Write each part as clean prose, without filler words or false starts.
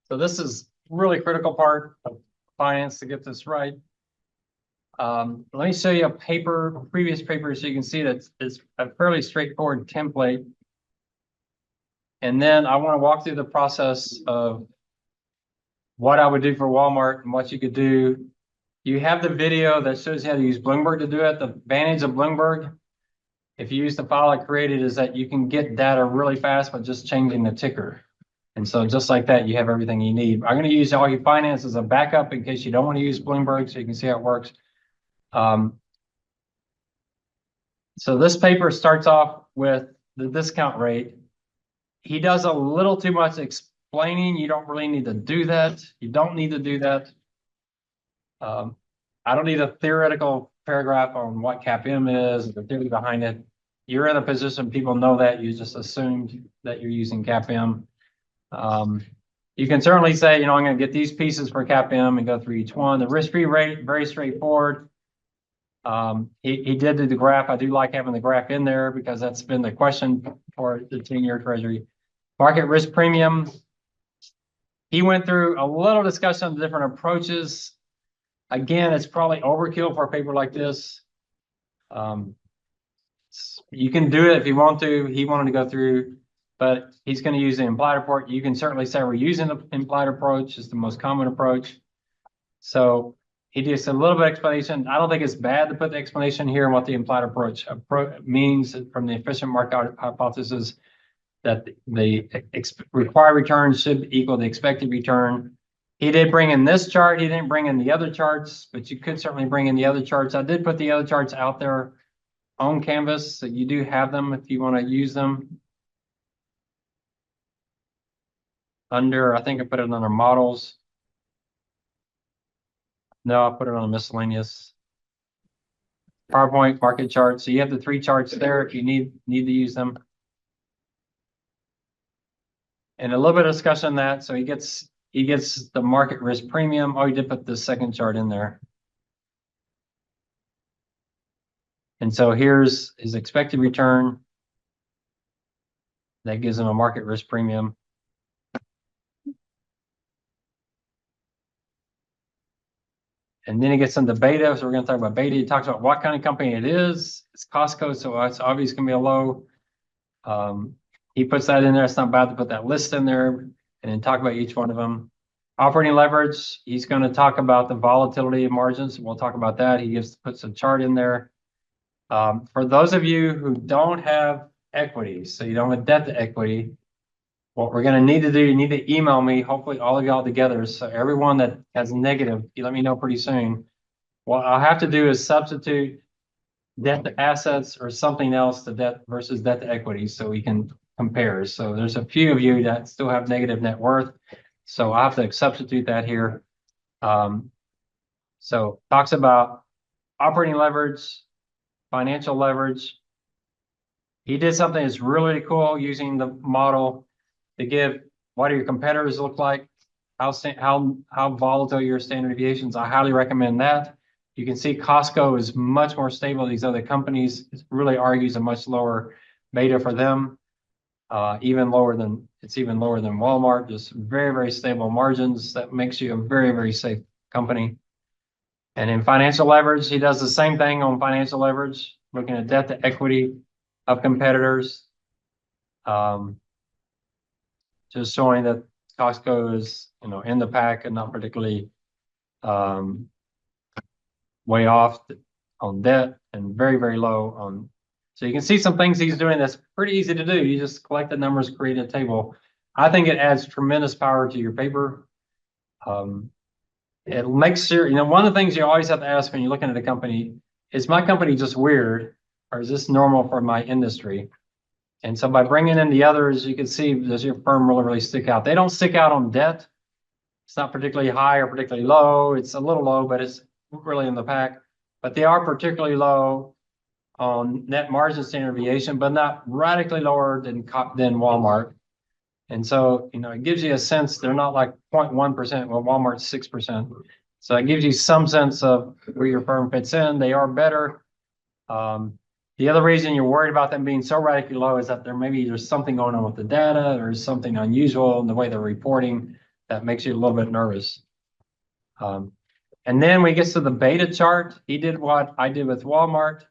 So this is really critical part of finance to get this right. Let me show you a previous paper, so you can see that it's a fairly straightforward template. And then I want to walk through the process of what I would do for Walmart and what you could do. You have the video that shows you how to use Bloomberg to do it. The advantage of Bloomberg, if you use the file I created, is that you can get data really fast by just changing the ticker. And so just like that, you have everything you need. I'm going to use All You Finance as a backup in case you don't want to use Bloomberg, so you can see how it works. So this paper starts off with the discount rate. He does a little too much explaining. You don't really need to do that. You don't need to do that. I don't need a theoretical paragraph on what CAPM is, the theory behind it. You're in a position, people know that. You just assumed that you're using CAPM. You can certainly say, I'm going to get these pieces for CAPM and go through each one. The risk-free rate, very straightforward. He did do the graph. I do like having the graph in there because that's been the question for the 10-year treasury. Market risk premium. He went through a little discussion of different approaches. Again, it's probably overkill for a paper like this. You can do it if you want to. He wanted to go through, but he's going to use the implied report. You can certainly say we're using the implied approach. It's the most common approach. So he does a little bit of explanation. I don't think it's bad to put the explanation here on what the implied approach means from the efficient market hypothesis, that the required return should equal the expected return. He did bring in this chart. He didn't bring in the other charts, but you could certainly bring in the other charts. I did put the other charts out there on Canvas, so you do have them if you want to use them. I think I put it under models. No, I put it on miscellaneous. PowerPoint market chart. So you have the 3 charts there if you need to use them. And a little bit of discussion on that. So he gets the market risk premium. Oh, he did put the second chart in there. And so here's his expected return. That gives him a market risk premium. And then he gets into beta. So we're going to talk about beta. He talks about what kind of company it is. It's Costco, so it's obviously going to be a low. He puts that in there. It's not bad to put that list in there and then talk about each one of them. Operating leverage. He's going to talk about the volatility of margins. We'll talk about that. He puts a chart in there. For those of you who don't have equity, so you don't have debt to equity, what we're going to need to do, you need to email me, hopefully all of y'all together. So everyone that has negative, you let me know pretty soon. What I'll have to do is substitute debt to assets or something else to debt versus debt to equity so we can compare. So there's a few of you that still have negative net worth. So I have to substitute that here. So talks about operating leverage, financial leverage. He did something that's really cool using the model to give what do your competitors look like, how volatile your standard deviations. I highly recommend that. You can see Costco is much more stable than these other companies. It really argues a much lower beta for them, even lower than Walmart. Just very, very stable margins. That makes you a very, very safe company. And in financial leverage, he does the same thing on financial leverage, looking at debt to equity of competitors. Just showing that Costco is, in the pack and not particularly way off on debt and very, very low on. So you can see some things he's doing that's pretty easy to do. You just collect the numbers, create a table. I think it adds tremendous power to your paper. It makes sure, one of the things you always have to ask when you're looking at a company, is my company just weird or is this normal for my industry? And so by bringing in the others, you can see, does your firm really, really stick out? They don't stick out on debt. It's not particularly high or particularly low. It's a little low, but it's really in the pack. But they are particularly low on net margin standard deviation, but not radically lower than Walmart. And so, it gives you a sense they're not like 0.1%, well, Walmart's 6%. So it gives you some sense of where your firm fits in. They are better. The other reason you're worried about them being so radically low is that there's something going on with the data, or something unusual in the way they're reporting. that makes you a little bit nervous. And then when he gets to the beta chart, he did what I did with Walmart.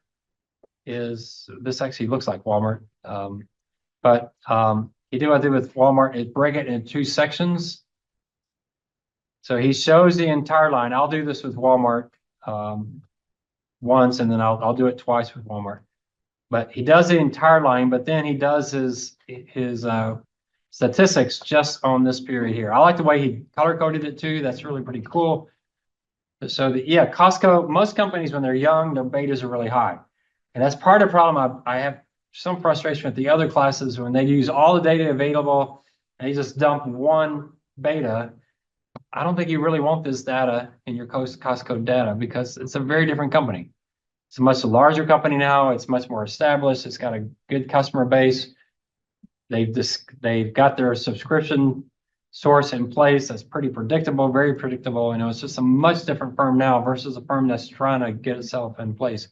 Is this actually looks like Walmart? But he did what I did with Walmart is break it into 2 sections. So he shows the entire line. I'll do this with Walmart once, and then I'll do it twice with Walmart. But he does the entire line, but then he does his statistics just on this period here. I like the way he color coded it too. That's really pretty cool. So yeah, Costco, most companies when they're young, their betas are really high. And that's part of the problem. I have some frustration with the other classes when they use all the data available and you just dump one beta. I don't think you really want this data in your Costco data because it's a very different company. It's a much larger company now. It's much more established. It's got a good customer base. They've got their subscription source in place that's pretty predictable, very predictable. You know, it's just a much different firm now versus a firm that's trying to get itself in place.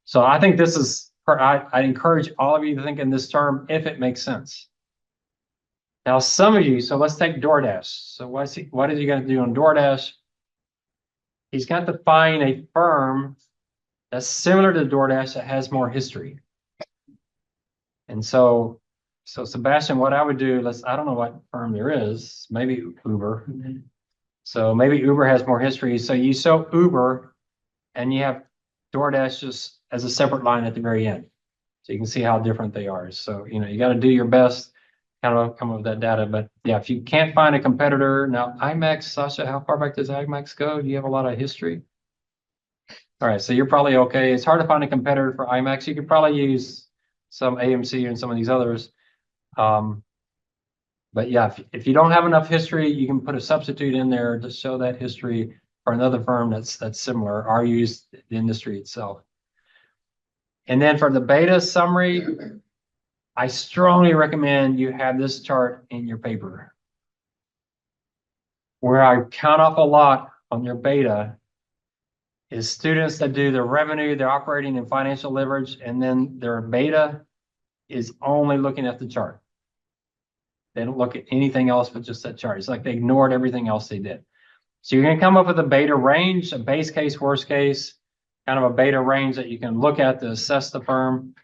So I think this is, I encourage all of you to think in this term if it makes sense. Now, some of you, so let's take DoorDash. So what is he going to do on DoorDash? He's got to find a firm that's similar to DoorDash that has more history. And so Sebastian, what I would do, I don't know what firm there is, maybe Uber. So maybe Uber has more history. So you show Uber and you have DoorDash just as a separate line at the very end. So you can see how different they are. So, you know, you got to do your best kind of come up with that data. But yeah, if you can't find a competitor, now IMAX, Sasha, how far back does IMAX go? Do you have a lot of history? All right, so you're probably okay. It's hard to find a competitor for IMAX. You could probably use some AMC and some of these others. But yeah, if you don't have enough history, you can put a substitute in there to show that history for another firm that's similar or use the industry itself. And then for the beta summary, I strongly recommend you have this chart in your paper. Where I count off a lot on your beta is students that do their revenue, their operating and financial leverage, and then their beta is only looking at the chart. They don't look at anything else but just that chart. It's like they ignored everything else they did. So you're going to come up with a beta range, a base case, worst case, kind of a beta range that you can look at to assess the firm.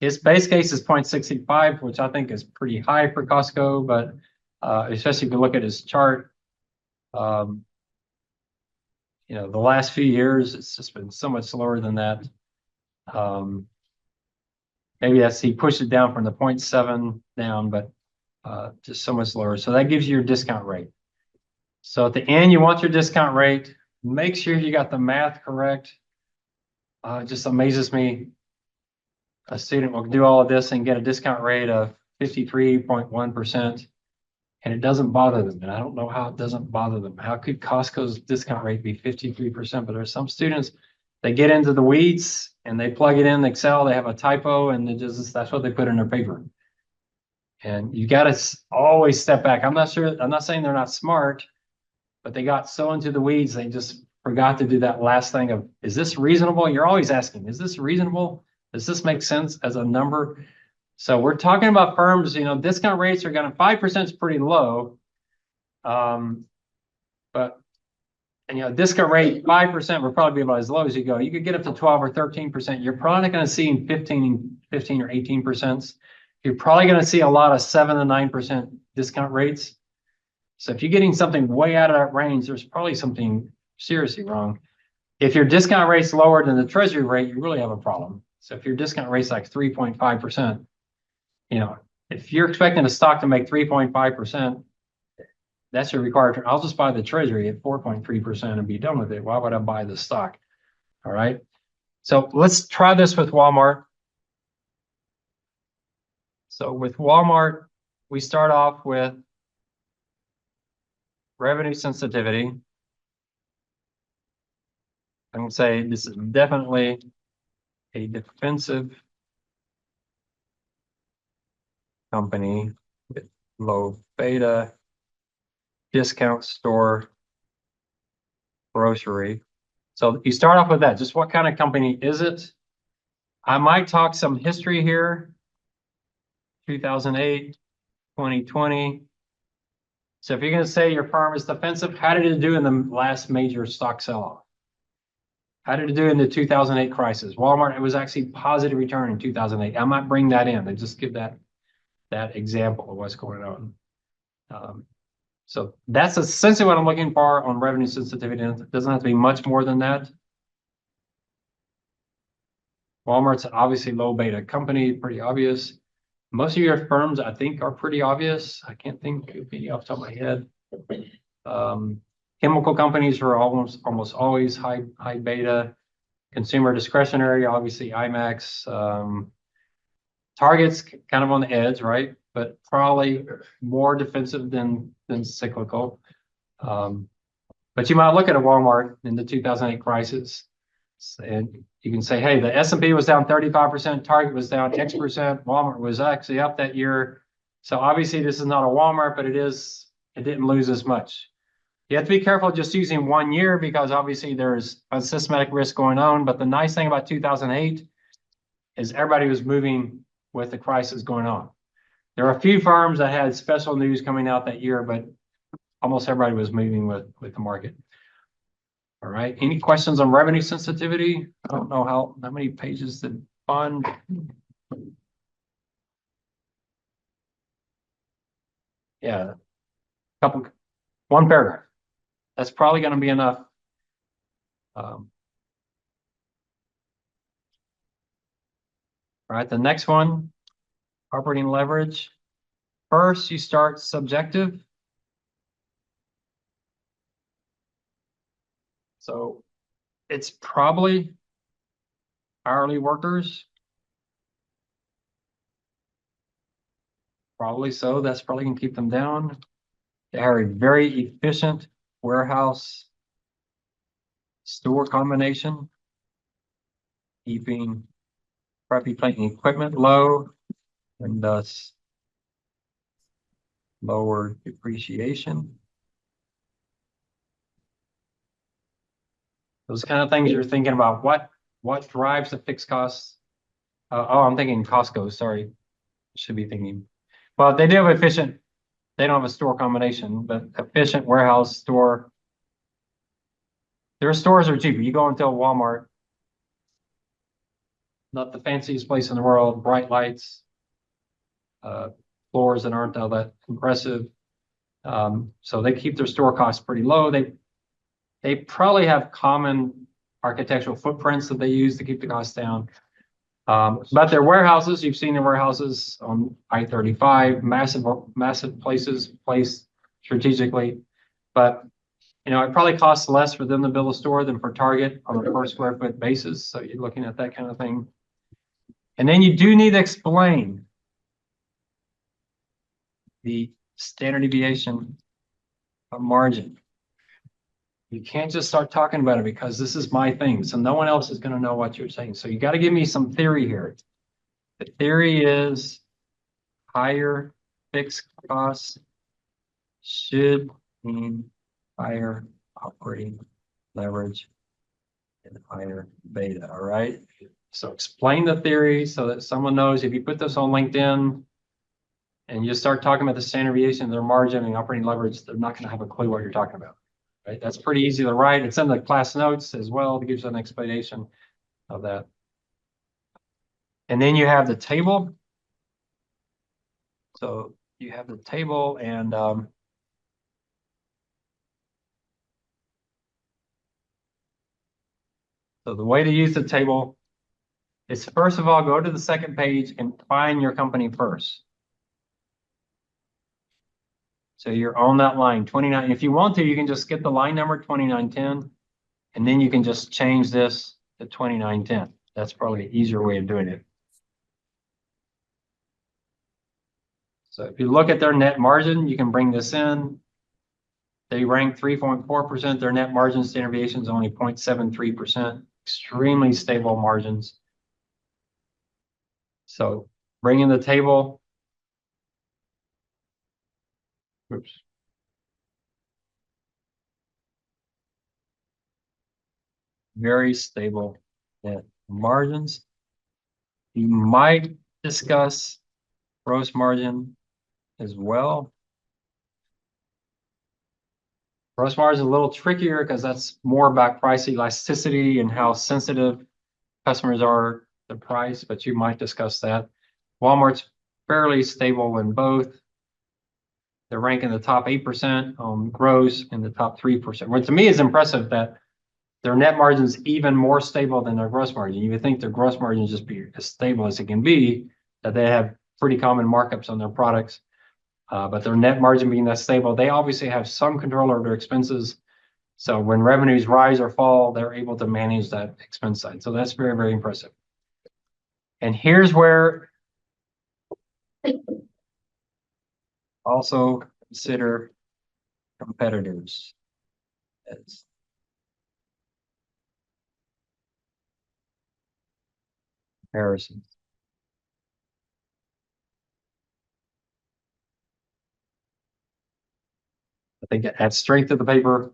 His base case is 0.65, which I think is pretty high for Costco, but especially if you look at his chart, you know, the last few years, it's just been so much slower than that. Maybe he pushed it down from the 0.7 down, but just so much lower. So that gives you your discount rate. So at the end, you want your discount rate. Make sure you got the math correct. It just amazes me. A student will do all of this and get a discount rate of 53.1%, and it doesn't bother them. And I don't know how it doesn't bother them. How could Costco's discount rate be 53%? But there are some students, they get into the weeds and they plug it in Excel, they have a typo, and that's what they put in their paper. And you got to always step back. I'm not saying they're not smart, but they got so into the weeds, they just forgot to do that last thing of, is this reasonable? You're always asking, is this reasonable? Does this make sense as a number? So we're talking about firms, you know, discount rates are going to 5% is pretty low. But, and, you know, discount rate 5% will probably be about as low as you go. You could get up to 12 or 13%. You're probably not going to see 15 or 18%. You're probably going to see a lot of 7 to 9% discount rates. So if you're getting something way out of that range, there's probably something seriously wrong. If your discount rate's lower than the treasury rate, you really have a problem. So if your discount rate's like 3.5%, you know, if you're expecting a stock to make 3.5%, that's your required return. I'll just buy the treasury at 4.3% and be done with it. Why would I buy the stock? All right. So let's try this with Walmart. So with Walmart, we start off with revenue sensitivity. I'm going to say this is definitely a defensive company with low beta, discount store, grocery. So you start off with that. Just what kind of company is it? I might talk some history here. 2008, 2020. So if you're going to say your firm is defensive, how did it do in the last major stock sell-off? How did it do in the 2008 crisis? Walmart, it was actually positive return in 2008. I might bring that in and just give that example of what's going on. So that's essentially what I'm looking for on revenue sensitivity. And it doesn't have to be much more than that. Walmart's obviously low beta company, pretty obvious. Most of your firms, I think, are pretty obvious. I can't think of any off the top of my head. Chemical companies are almost always high beta. Consumer discretionary, obviously IMAX. Target's kind of on the edge, right? But probably more defensive than cyclical. But you might look at a Walmart in the 2008 crisis, and you can say, hey, the S&P was down 35%, Target was down X%, Walmart was actually up that year. So obviously this is not a Walmart, but it didn't lose as much. You have to be careful just using 1 year because obviously there's a systematic risk going on. But the nice thing about 2008 is everybody was moving with the crisis going on. There are a few firms that had special news coming out that year, but almost everybody was moving with the market. All right. Any questions on revenue sensitivity? I don't know how many pages the fund. Yeah, one paragraph. That's probably going to be enough. All right, the next one, operating leverage. First, you start subjective. So it's probably hourly workers. Probably so. That's probably going to keep them down. They are a very efficient warehouse store combination, keeping property, plant, and equipment low, and thus lower depreciation. Those kind of things you're thinking about. What drives the fixed costs? Oh, I'm thinking Costco. Sorry, should be thinking. Well, they do have efficient. They don't have a store combination, but efficient warehouse store. Their stores are cheaper. You go into a Walmart, not the fanciest place in the world, bright lights, floors that aren't all that impressive. So they keep their store costs pretty low. They probably have common architectural footprints that they use to keep the costs down. But their warehouses, you've seen the warehouses on I-35, massive places placed strategically. But it probably costs less for them to build a store than for Target on a per square foot basis. So you're looking at that kind of thing. And then you do need to explain the standard deviation of margin. You can't just start talking about it because this is my thing. So no one else is going to know what you're saying. So you got to give me some theory here. The theory is higher fixed costs should mean higher operating leverage and higher beta. All right. So explain the theory so that someone knows. If you put this on LinkedIn and you start talking about the standard deviation of their margin and operating leverage, they're not going to have a clue what you're talking about. Right? That's pretty easy to write. It's in the class notes as well to give you an explanation of that. And then you have the table. So you have the table and so the way to use the table is, first of all, go to the second page and find your company first. So you're on that line 29. If you want to, you can just skip the line number 2910, and then you can just change this to 2910. That's probably an easier way of doing it. So if you look at their net margin, you can bring this in. They rank 3.4%. Their net margin standard deviation is only 0.73%. Extremely stable margins. So bring in the table. Oops. Very stable net margins. You might discuss gross margin as well. Gross margin is a little trickier because that's more about price elasticity and how sensitive customers are to price, but you might discuss that. Walmart's fairly stable in both. They're ranking the top 8% on gross and the top 3%. What to me is impressive that their net margin is even more stable than their gross margin. You would think their gross margin just be as stable as it can be, that they have pretty common markups on their products. But their net margin being that stable, they obviously have some control over their expenses. So when revenues rise or fall, they're able to manage that expense side. So that's very, very impressive. And here's where also consider competitors as comparisons. I think it adds strength to the paper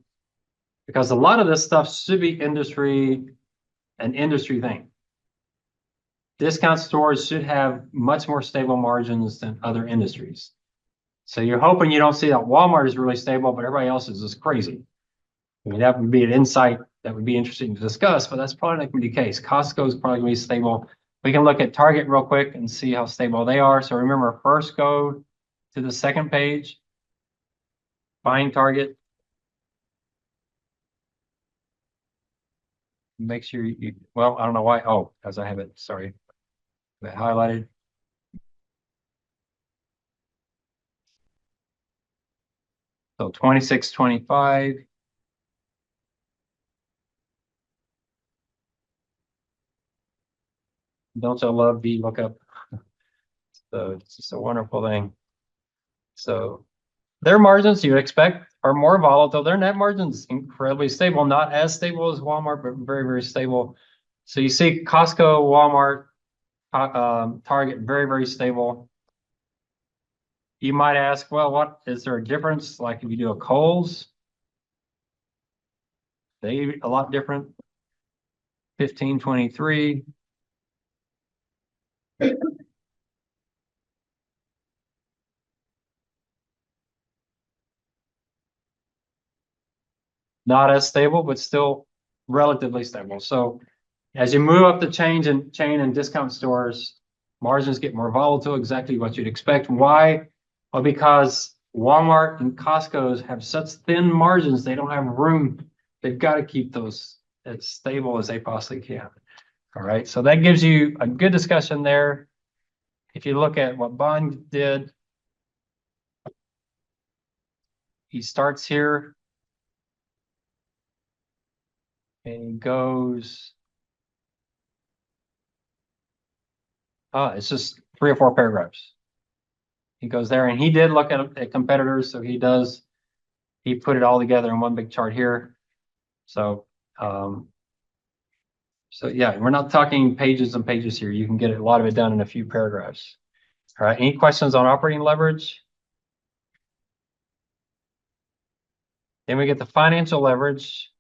because a lot of this stuff should be an industry thing. Discount stores should have much more stable margins than other industries. So you're hoping you don't see that Walmart is really stable, but everybody else is just crazy. I mean, that would be an insight that would be interesting to discuss, but that's probably not going to be the case. Costco is probably going to be stable. We can look at Target real quick and see how stable they are. So remember, first go to the second page, find Target. Make sure well, I don't know why. Oh, because I have it, sorry, that highlighted. So 26.25. Don't you love VLOOKUP? So it's just a wonderful thing. So their margins you expect are more volatile. Their net margins incredibly stable, not as stable as Walmart, but very, very stable. So you see Costco, Walmart, Target, very, very stable. You might ask, well, what is there a difference? Like if you do a Kohl's, they a lot different. 15.23. Not as stable, but still relatively stable. So as you move up the chain and discount stores, margins get more volatile, exactly what you'd expect. Why? Well, because Walmart and Costco's have such thin margins, they don't have room. They've got to keep those as stable as they possibly can. All right, so that gives you a good discussion there. If you look at what Bond did, he starts here and he goes, it's just 3 or 4 paragraphs. He goes there and he did look at competitors. So he put it all together in one big chart here. So, so yeah, we're not talking pages and pages here. You can get a lot of it done in a few paragraphs. All right, any questions on operating leverage? Then we get the financial leverage.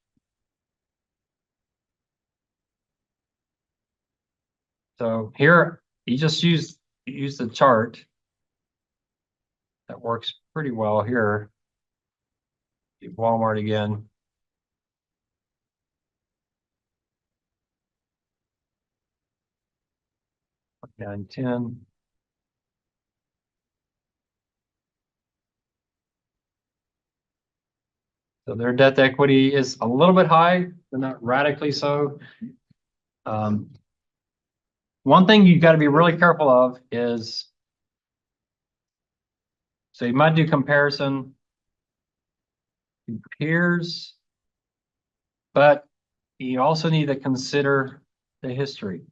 So here, you just use the chart. That works pretty well here. Walmart again. Down 10. So their debt to equity is a little bit high, but not radically so. One thing you've got to be really careful of is, so you might do comparison to peers, but you also need to consider the history.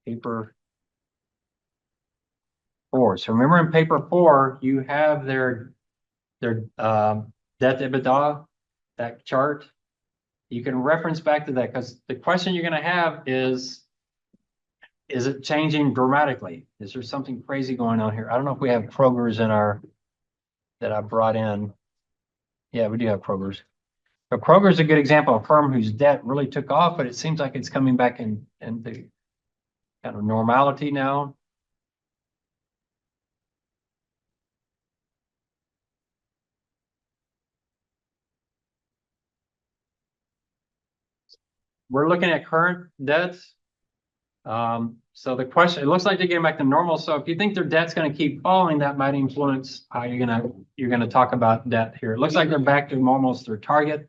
Paper 4. So remember in paper 4, you have their debt to EBITDA, that chart. You can reference back to that because the question you're going to have is it changing dramatically? Is there something crazy going on here? I don't know if we have Kroger's in that I brought in. Yeah, we do have Kroger's. But Kroger's a good example of a firm whose debt really took off, but it seems like it's coming back into kind of normality now. we're looking at current debts. So the question, it looks like they're getting back to normal. So if you think their debt's going to keep falling, that might influence how you're gonna talk about debt here. It looks like they're back to almost their target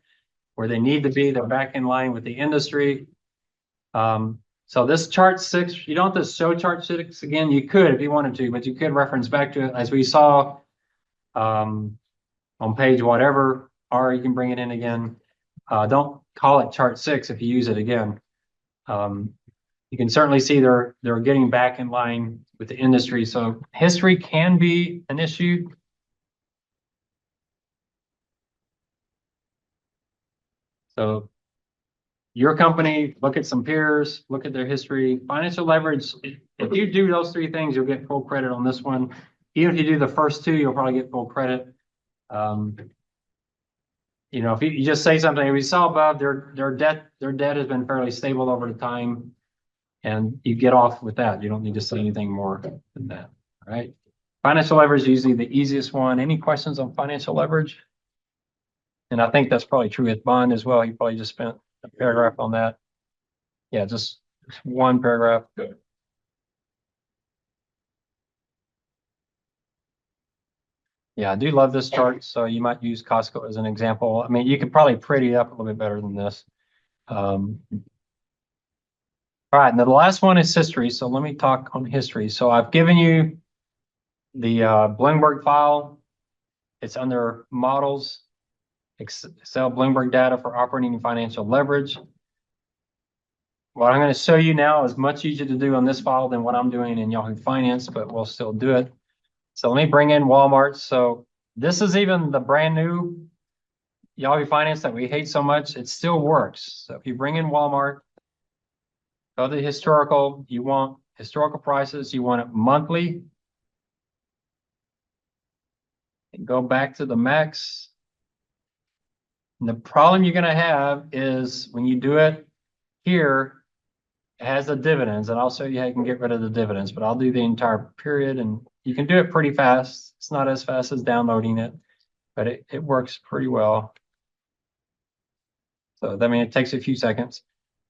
where they need to be. They're back in line with the industry. So this chart 6, you don't have to show chart 6 again. You could if you wanted to, but you could reference back to it as we saw on page whatever, or you can bring it in again. Don't call it chart 6 if you use it again. You can certainly see they're getting back in line with the industry. So history can be an issue. So your company, look at some peers, look at their history. Financial leverage, if you do those 3 things, you'll get full credit on this one. Even if you do the first 2, you'll probably get full credit. You know, if you just say something, we saw above, their debt has been fairly stable over the time. And you get off with that. You don't need to say anything more than that. All right. Financial leverage is usually the easiest one. Any questions on financial leverage? And I think that's probably true with bond as well. You probably just spent a paragraph on that. Yeah, just 1 paragraph. Good. Yeah, I do love this chart. So you might use Costco as an example. I mean, you could probably pretty it up a little bit better than this. All right, and the last one is history. So let me talk on history. So I've given you the Bloomberg file. It's under models, Excel Bloomberg data for operating and financial leverage. What I'm going to show you now is much easier to do on this file than what I'm doing in Yahoo Finance, but we'll still do it. So let me bring in Walmart. So this is even the brand new Yahoo Finance that we hate so much. It still works. So if you bring in Walmart, go to historical, you want historical prices, you want it monthly. And go back to the max. And the problem you're going to have is when you do it here, it has the dividends, and I'll show you how you can get rid of the dividends, but I'll do the entire period, and you can do it pretty fast. It's not as fast as downloading it, but it works pretty well. So I mean, it takes a few seconds.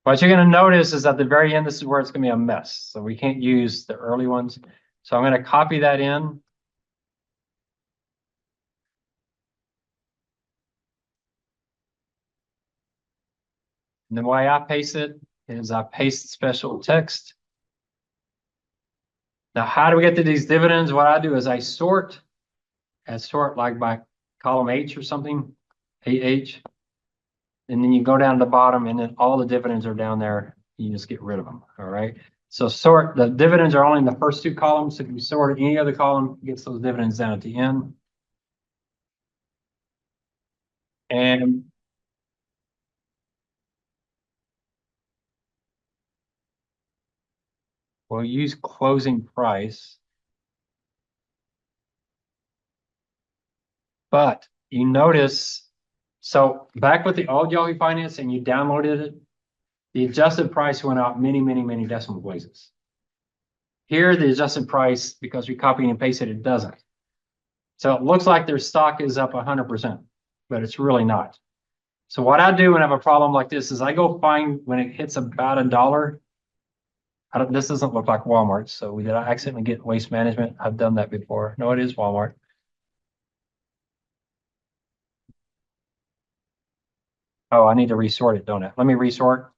What you're going to notice is at the very end, this is where it's going to be a mess. So we can't use the early ones. So I'm going to copy that in. And the way I paste it is I paste special text. Now, how do we get to these dividends? What I do is I sort like by column H or something, AH. And then you go down to the bottom and then all the dividends are down there. You just get rid of them. All right. So sort, the dividends are only in the first 2 columns. If you sort any other column, it gets those dividends down at the end. And we'll use closing price. But you notice, so back with the old Yahoo Finance and you downloaded it, the adjusted price went out many, many, many decimal places. Here, the adjusted price, because we copied and pasted, it doesn't. So it looks like their stock is up 100%, but it's really not. So what I do when I have a problem like this is I go find when it hits about $1. This doesn't look like Walmart. So did I accidentally get Waste Management? I've done that before. No, it is Walmart. Oh, I need to resort it, don't I? Let me resort.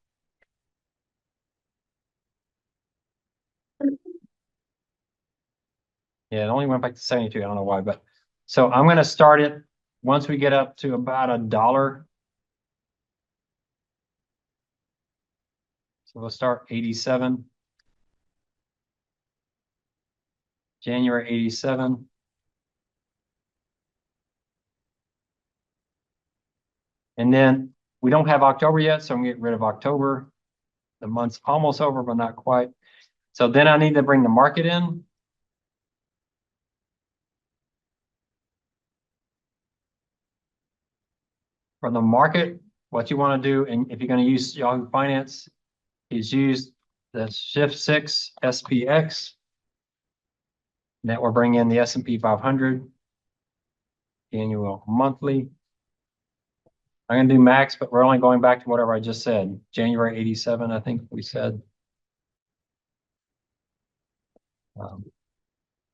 Yeah, it only went back to 72. I don't know why, but so I'm going to start it once we get up to about $1. So we'll start 87. January 87. And then we don't have October yet, so I'm going to get rid of October. The month's almost over, but not quite. So then I need to bring the market in. From the market, what you want to do, and if you're going to use Yahoo Finance, is use the Shift 6 SPX. And that will bring in the S&P 500, annual, monthly. I'm gonna do max, but we're only going back to whatever I just said. January 87, I think we said.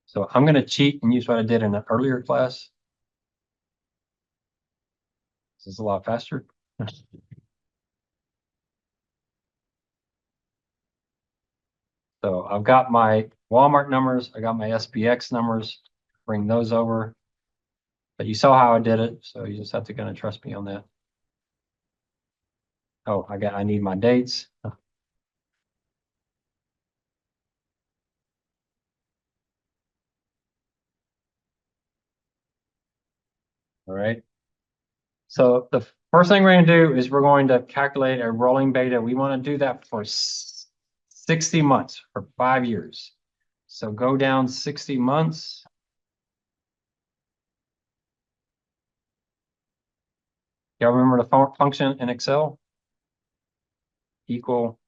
So I'm gonna cheat and use what I did in an earlier class. This is a lot faster. So I've got my Walmart numbers, I got my SPX numbers, bring those over. But you saw how I did it, so you just have to kind of trust me on that. Oh, I need my dates. All right. So the first thing we're going to do is we're going to calculate a rolling beta. We want to do that for 60 months, for 5 years. So go down 60 months. Y'all remember the function in Excel? Equal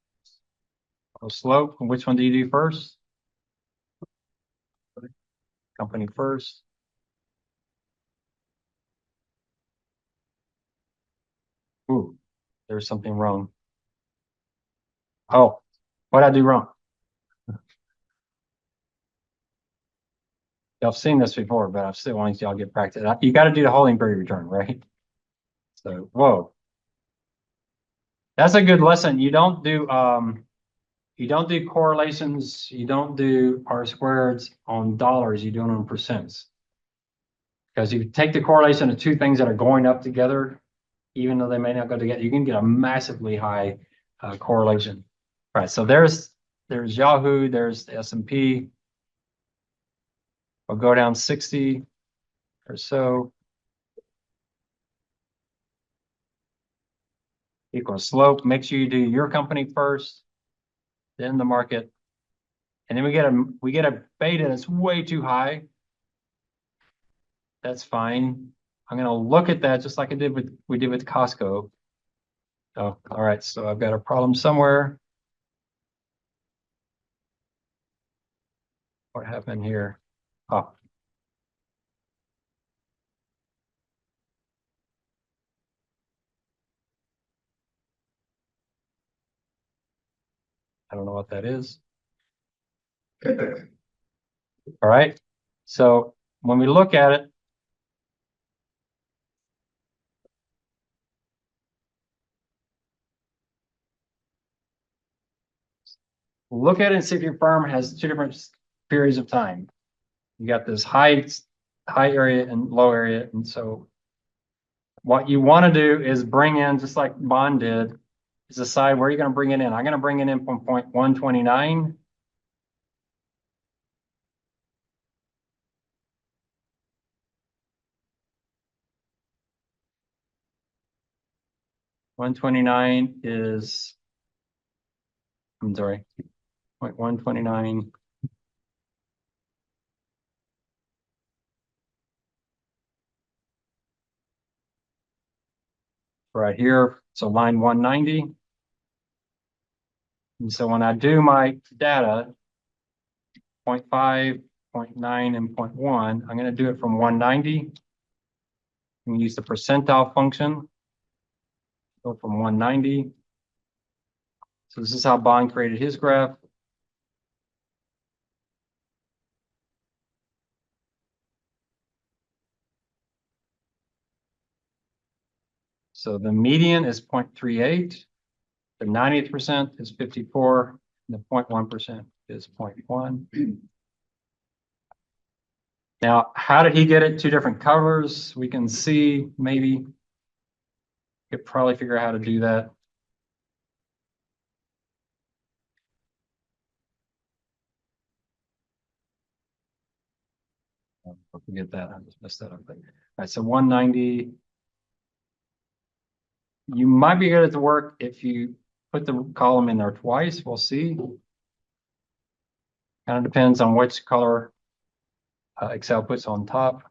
slope. Which one do you do first? Company first. Ooh, there's something wrong. Oh, what did I do wrong? Y'all seen this before, but I'm still wanting y'all to get practice. You got to do the holding period return, right? So, whoa, that's a good lesson. You don't do correlations. You don't do R squareds on dollars. You do it on percents. Because if you take the correlation of two things that are going up together, even though they may not go together, you can get a massively high correlation. All right, so there's Yahoo, there's the S&P. We'll go down 60 or so. Equal slope. Make sure you do your company first, then the market, and then we get a beta that's way too high. That's fine. I'm gonna look at that just like we did with Costco. Oh, all right. So I've got a problem somewhere. What happened here? Oh, I don't know what that is. All right. So when we look at it, look at it and see if your firm has two different periods of time. You got this high area and low area. And so what you want to do is bring in, just like Bond did, is decide where you're going to bring it in. I'm going to bring it in from point 129. One 29 is, I'm sorry, point 129. Right here, so line 190. And so when I do my data, 0.5, 0.9, and 0.1, I'm going to do it from 190. I'm going to use the percentile function. Go from 190. So this is how Bond created his graph. So the median is 0.38. The 90th percent is 54. And the 0.1% is 0.1. Now, how did he get it? Two different covers. We can see maybe. Could probably figure out how to do that. I'll forget that. I just messed that up. All right, so 190. You might be able to work if you put the column in there twice. We'll see. Kind of depends on which color Excel puts on top.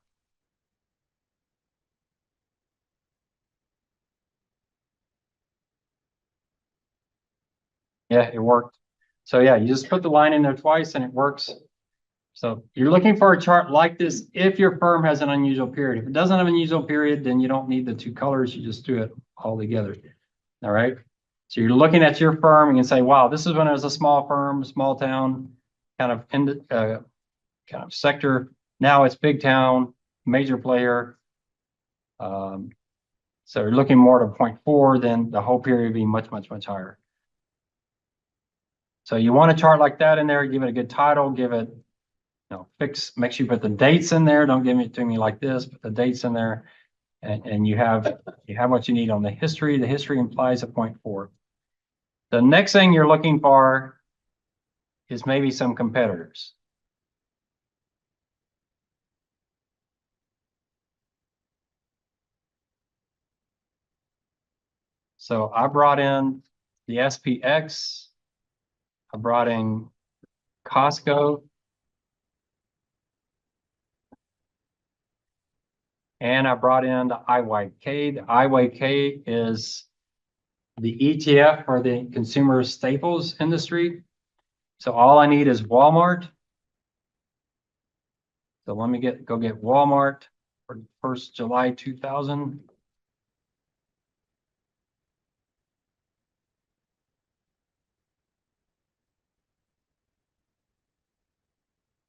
Yeah, it worked. So yeah, you just put the line in there twice and it works. So you're looking for a chart like this if your firm has an unusual period. If it doesn't have an unusual period, then you don't need the two colors. You just do it all together. All right. So you're looking at your firm and you can say, wow, this is when it was a small firm, small town, kind of sector. Now it's big town, major player. So you're looking more to 0.4, then the whole period would be much, much, much higher. So you want a chart like that in there, give it a good title, give it, make sure you put the dates in there. Don't give it to me like this, put the dates in there. And you have what you need on the history. The history implies a 0.4. The next thing you're looking for is maybe some competitors. So I brought in the SPX. I brought in Costco. And I brought in the IYK. The IYK is the ETF for the consumer staples industry. So all I need is Walmart. So let me go get Walmart for 1st July 2000.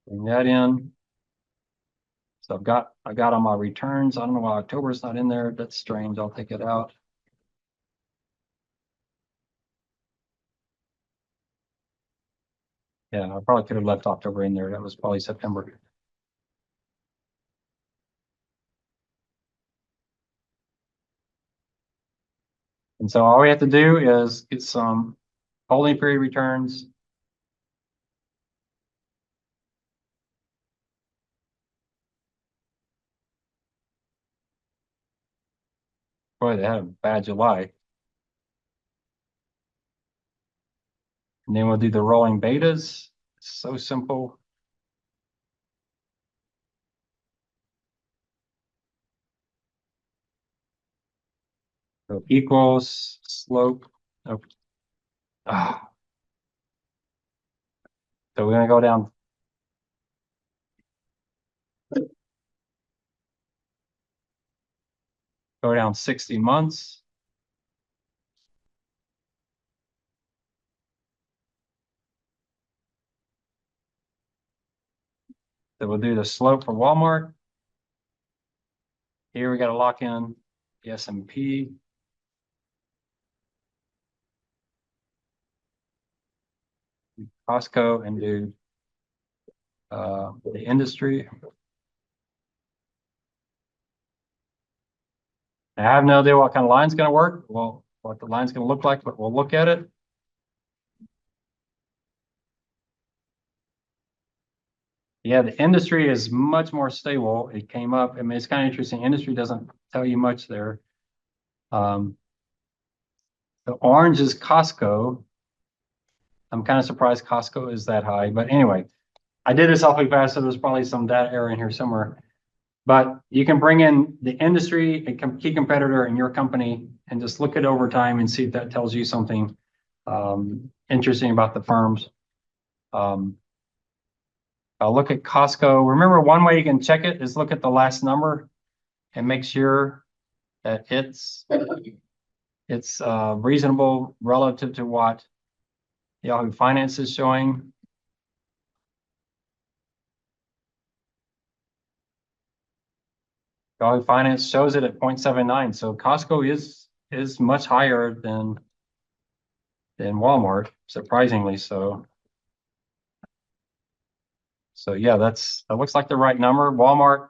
Bring that in. So I got on my returns. I don't know why October is not in there. That's strange. I'll take it out. Yeah, I probably could have left October in there. That was probably September. And so all we have to do is get some holding period returns. Boy, they had a bad July. And then we'll do the rolling betas. It's so simple. So equals slope. Oh. Ah. So we're going to go down. Go down 60 months. So we'll do the slope for Walmart. Here we got to lock in the S&P. Costco and do the industry. I have no idea what kind of line's going to work. Well, what the line's going to look like, but we'll look at it. Yeah, the industry is much more stable. It came up. I mean, it's kind of interesting. Industry doesn't tell you much there. The orange is Costco. I'm kind of surprised Costco is that high, but anyway, I did this awfully fast, so there's probably some data error in here somewhere. But you can bring in the industry, a key competitor in your company, and just look at over time and see if that tells you something interesting about the firms. I'll look at Costco. Remember, one way you can check it is look at the last number and make sure that it's reasonable relative to what Yahoo Finance is showing. Yahoo Finance shows it at 0.79. So Costco is much higher than Walmart, surprisingly so. So yeah, that looks like the right number. Walmart,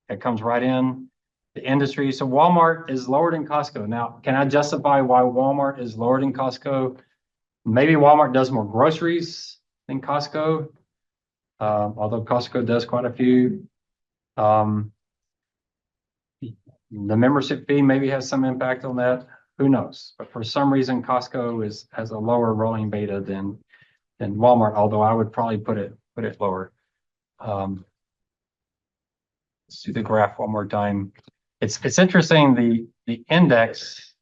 it comes right in the industry. So Walmart is lower than Costco. Now, can I justify why Walmart is lower than Costco? Maybe Walmart does more groceries than Costco, although Costco does quite a few. The membership fee maybe has some impact on that. Who knows? But for some reason, Costco has a lower rolling beta than Walmart, although I would probably put it lower. Let's do the graph one more time. It's interesting, the index.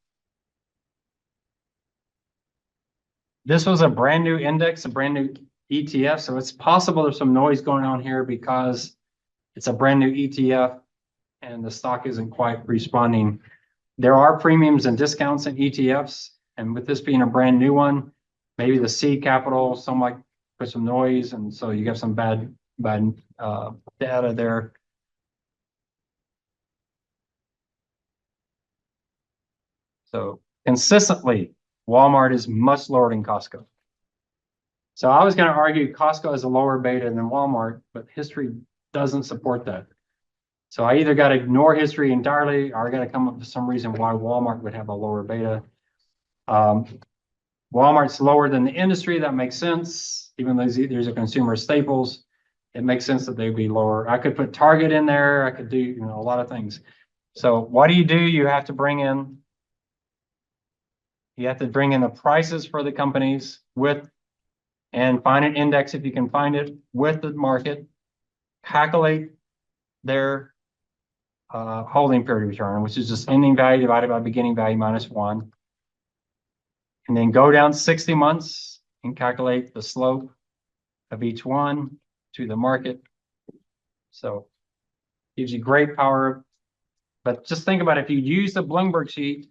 This was a brand new index, a brand new ETF. So it's possible there's some noise going on here because it's a brand new ETF and the stock isn't quite responding. There are premiums and discounts in ETFs. And with this being a brand new one, maybe the seed capital, some like put some noise. And so you get some bad data there. So consistently, Walmart is much lower than Costco. So I was going to argue Costco is a lower beta than Walmart, but history doesn't support that. So I either got to ignore history entirely, or I got to come up with some reason why Walmart would have a lower beta. Walmart's lower than the industry. That makes sense. Even though these are consumer staples, it makes sense that they'd be lower. I could put Target in there. I could do, a lot of things. So what do? You have to bring in. You have to bring in the prices for the companies and find an index if you can find it with the market, calculate their holding period return, which is just ending value divided by beginning value minus 1. And then go down 60 months and calculate the slope of each one to the market. So gives you great power. But just think about it. If you use the Bloomberg sheet,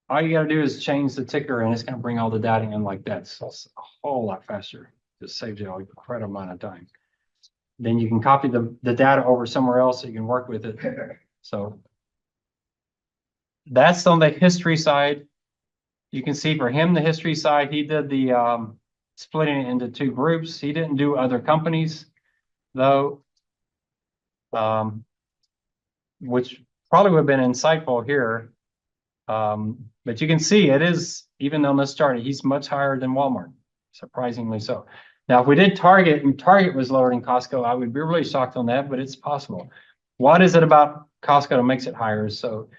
all you got to do is change the ticker and it's going to bring all the data in like that. So it's a whole lot faster. Just saves you a incredible amount of time. Then you can copy the data over somewhere else so you can work with it. So that's on the history side. You can see for him, the history side, he did the splitting it into 2 groups. He didn't do other companies, though, which probably would have been insightful here. But you can see it is, even on this chart, he's much higher than Walmart, surprisingly so. Now, if we did Target and Target was lower than Costco, I would be really shocked on that, but it's possible. What is it about Costco that makes it higher? So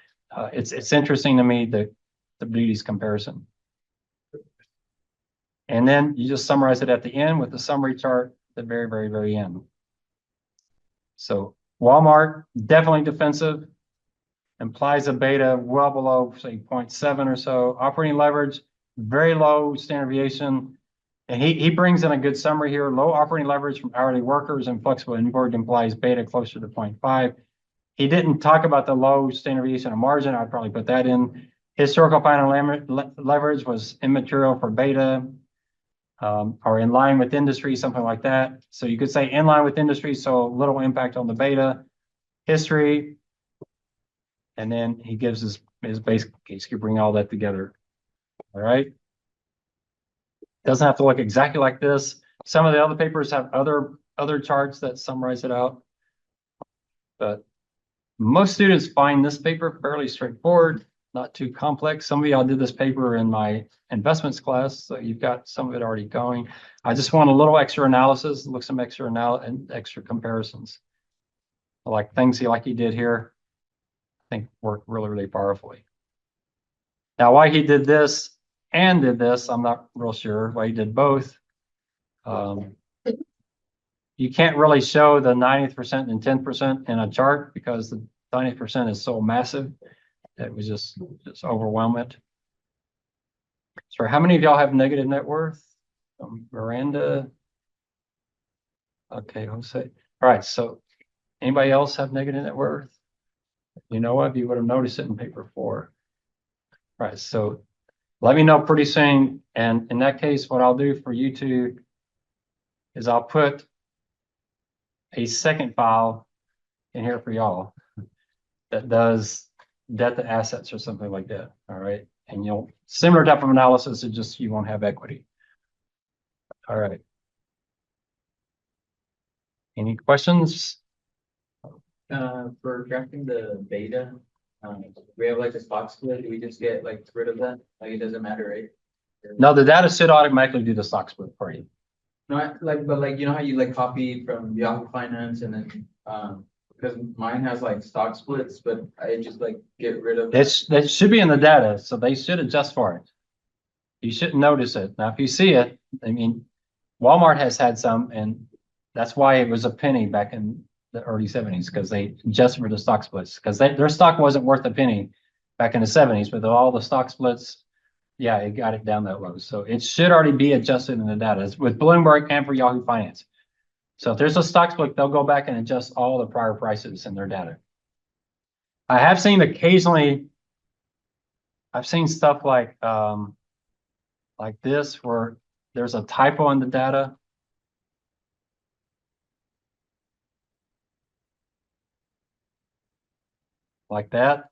it's interesting to me the beauty's comparison. And then you just summarize it at the end with the summary chart at the very, very, very end. So Walmart, definitely defensive. Implies a beta well below, say, 0.7 or so. Operating leverage, very low standard deviation. And he brings in a good summary here. Low operating leverage from hourly workers and flexible inventory implies beta closer to 0.5. He didn't talk about the low standard deviation of margin. I'd probably put that in. Historical final leverage was immaterial for beta, or in line with industry, something like that. So you could say in line with industry, so little impact on the beta. History. And then he gives his basic case. You bring all that together. All right. Doesn't have to look exactly like this. Some of the other papers have other charts that summarize it out. But most students find this paper fairly straightforward, not too complex. Some of y'all did this paper in my investments class, so you've got some of it already going. I just want a little extra analysis, look some extra comparisons. Like things like he did here. I think worked really, really powerfully. Now, why he did this and did this, I'm not real sure. Why he did both. You can't really show the 90th percent and 10% in a chart because the 90% is so massive that we just overwhelm it. So how many of y'all have negative net worth? Miranda. Okay, Jose. All right, so anybody else have negative net worth? You know what? You would have noticed it in paper 4. All right, so let me know pretty soon. And in that case, what I'll do for you two is I'll put a second file in here for y'all that does debt to assets or something like that. All right. And you'll similar type of analysis, it's just you won't have equity. All right. Any questions? For drafting the beta, we have like a stock split. Do we just get like rid of that? Like it doesn't matter, right? No, the data should automatically do the stock split for you. No, but like you know how you like copy from Yahoo Finance and then because mine has like stock splits, but I just like get rid of That should be in the data, so they should adjust for it. You shouldn't notice it. Now, if you see it, I mean, Walmart has had some, and that's why it was a penny back in the early 70s, because they adjusted for the stock splits, because their stock wasn't worth a penny back in the 70s, but all the stock splits, Yeah, it got it down that low. So it should already be adjusted in the data. It's with Bloomberg and for Yahoo Finance. So if there's a stock split, they'll go back and adjust all the prior prices in their data. I have seen occasionally, I've seen stuff like this where there's a typo in the data. Like that.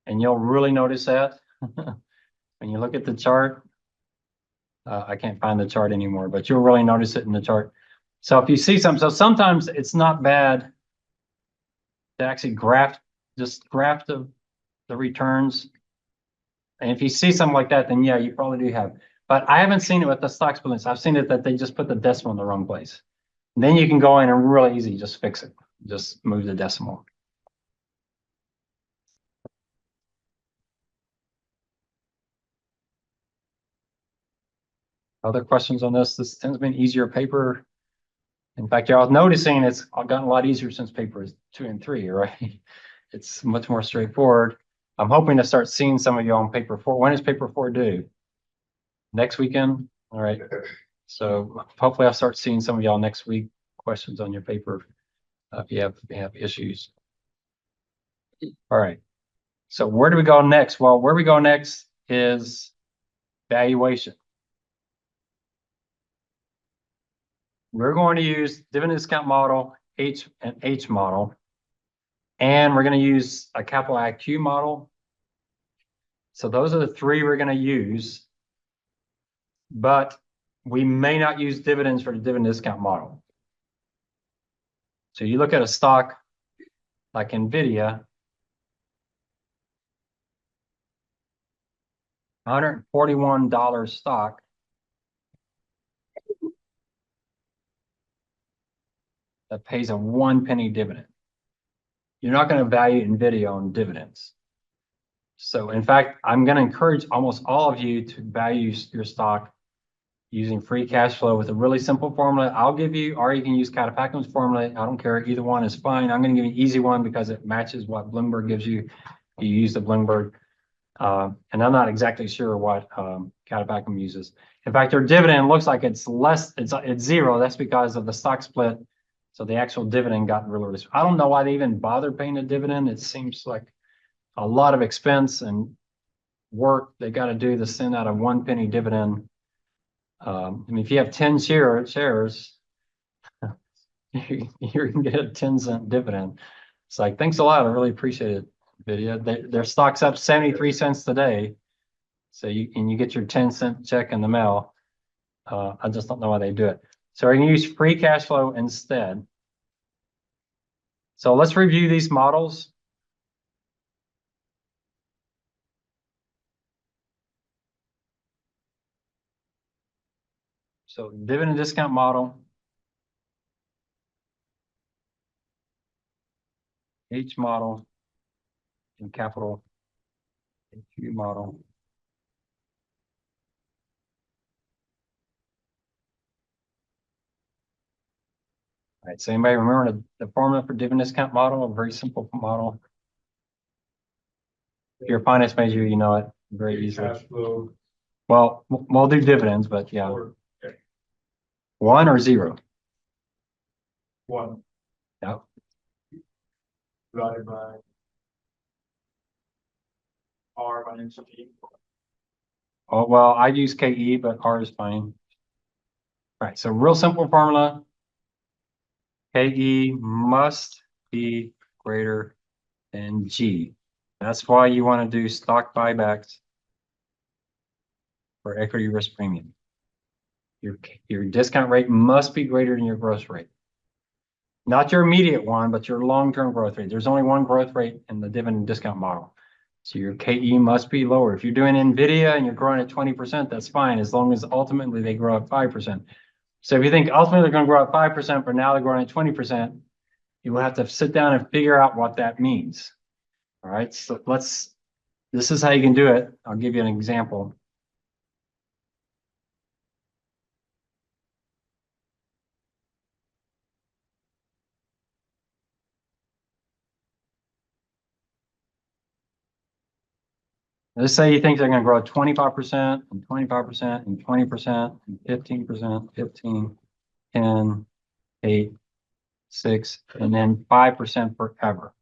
And you'll really notice that when you look at the chart. I can't find the chart anymore, but you'll really notice it in the chart. So if you see something, so sometimes it's not bad to actually just graph the returns. And if you see something like that, then yeah, you probably do have. But I haven't seen it with the stock splits. I've seen it that they just put the decimal in the wrong place. And then you can go in and really easy, just fix it. Just move the decimal. Other questions on this? This tends to be an easier paper. In fact, y'all noticing it's gotten a lot easier since papers 2 and 3, right? It's much more straightforward. I'm hoping to start seeing some of you on paper 4. When is paper 4 due? Next weekend? All right. So hopefully I'll start seeing some of y'all next week. Questions on your paper if you have issues. All right. So where do we go next? Well, where we go next is valuation. We're going to use dividend discount model, H and H model. And we're going to use a capital IQ model. So those are the 3 we're going to use, but we may not use dividends for the dividend discount model. So you look at a stock like NVIDIA, $141 stock. That pays a 1 penny dividend. You're not going to value NVIDIA on dividends. So in fact, I'm going to encourage almost all of you to value your stock using free cash flow with a really simple formula. I'll give you, or you can use Katapakim's formula. I don't care. Either one is fine. I'm going to give you an easy one because it matches what Bloomberg gives you. You use the Bloomberg. And I'm not exactly sure what Katapakim uses. In fact, their dividend looks like it's less, it's 0. That's because of the stock split. So the actual dividend got really, I don't know why they even bother paying a dividend. It seems like a lot of expense and work they got to do to send out a 1 penny dividend. I mean, if you have 10 shares, you're gonna get a 10-cent dividend. It's like, thanks a lot. I really appreciate it, NVIDIA. Their stock's up 73 cents today. So you get your 10-cent check in the mail. I just don't know why they do it. So we're gonna use free cash flow instead. So let's review these models. So dividend discount model, H model, and capital Q model. All right, so anybody remember the formula for dividend discount model? A very simple model. If you're a finance major, you know it very easily. Cash flow. Well, we'll do dividends, but yeah. Okay. 1 or 0? 1 Yep. divided by R minus G. Oh, well, I use KE, but R is fine. All right, so real simple formula. KE must be greater than G. That's why you want to do stock buybacks for equity risk premium. Your discount rate must be greater than your growth rate. Not your immediate one, but your long-term growth rate. There's only one growth rate in the dividend discount model. So your KE must be lower. If you're doing NVIDIA and you're growing at 20%, that's fine, as long as ultimately they grow at 5%. So if you think ultimately they're going to grow at 5%, but now they're growing at 20%, you will have to sit down and figure out what that means. All right, so this is how you can do it. I'll give you an example. Let's say you think they're gonna grow 25% and 25% and 20% and 15%, 15, 10, 8, 6, and then 5% forever.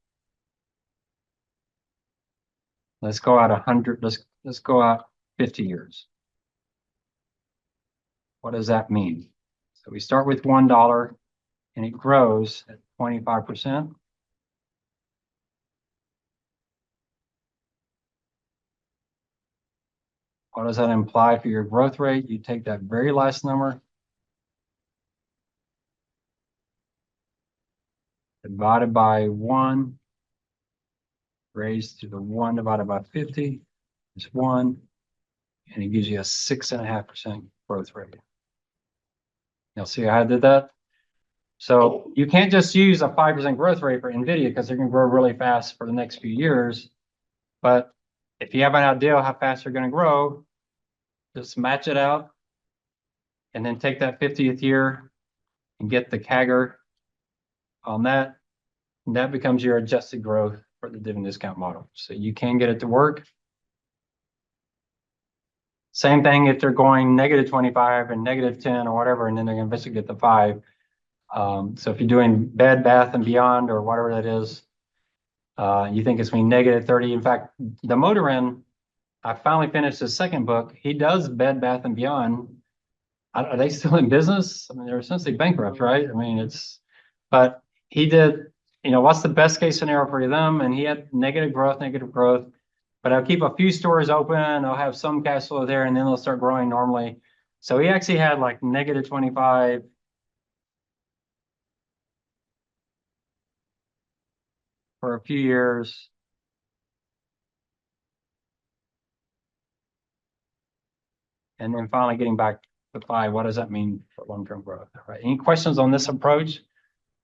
Let's go out 100, let's go out 50 years. What does that mean? So we start with $1 and it grows at 25%. What does that imply for your growth rate? You take that very last number, divided by 1, raised to the 1 divided by 50 is 1, and it gives you a 6.5% growth rate. You'll see how I did that? So you can't just use a 5% growth rate for NVIDIA because they're going to grow really fast for the next few years. But if you have an idea how fast they're going to grow, just match it out and then take that 50th year and get the CAGR on that. And that becomes your adjusted growth for the dividend discount model. So you can get it to work. Same thing if they're going negative 25 and negative 10 or whatever, and then they're going to eventually get the 5. So if you're doing Bed Bath and Beyond or whatever that is, you think it's going to be negative 30. In fact, the Motorin, I finally finished his second book. He does Bed Bath and Beyond. Are they still in business? I mean, they're essentially bankrupt, right? I mean, but he did, what's the best case scenario for them? And he had negative growth, but I'll keep a few stores open. I'll have some cash flow there and then they'll start growing normally. So he actually had like negative 25. For a few years. And then finally getting back to 5. What does that mean for long-term growth? All right. Any questions on this approach?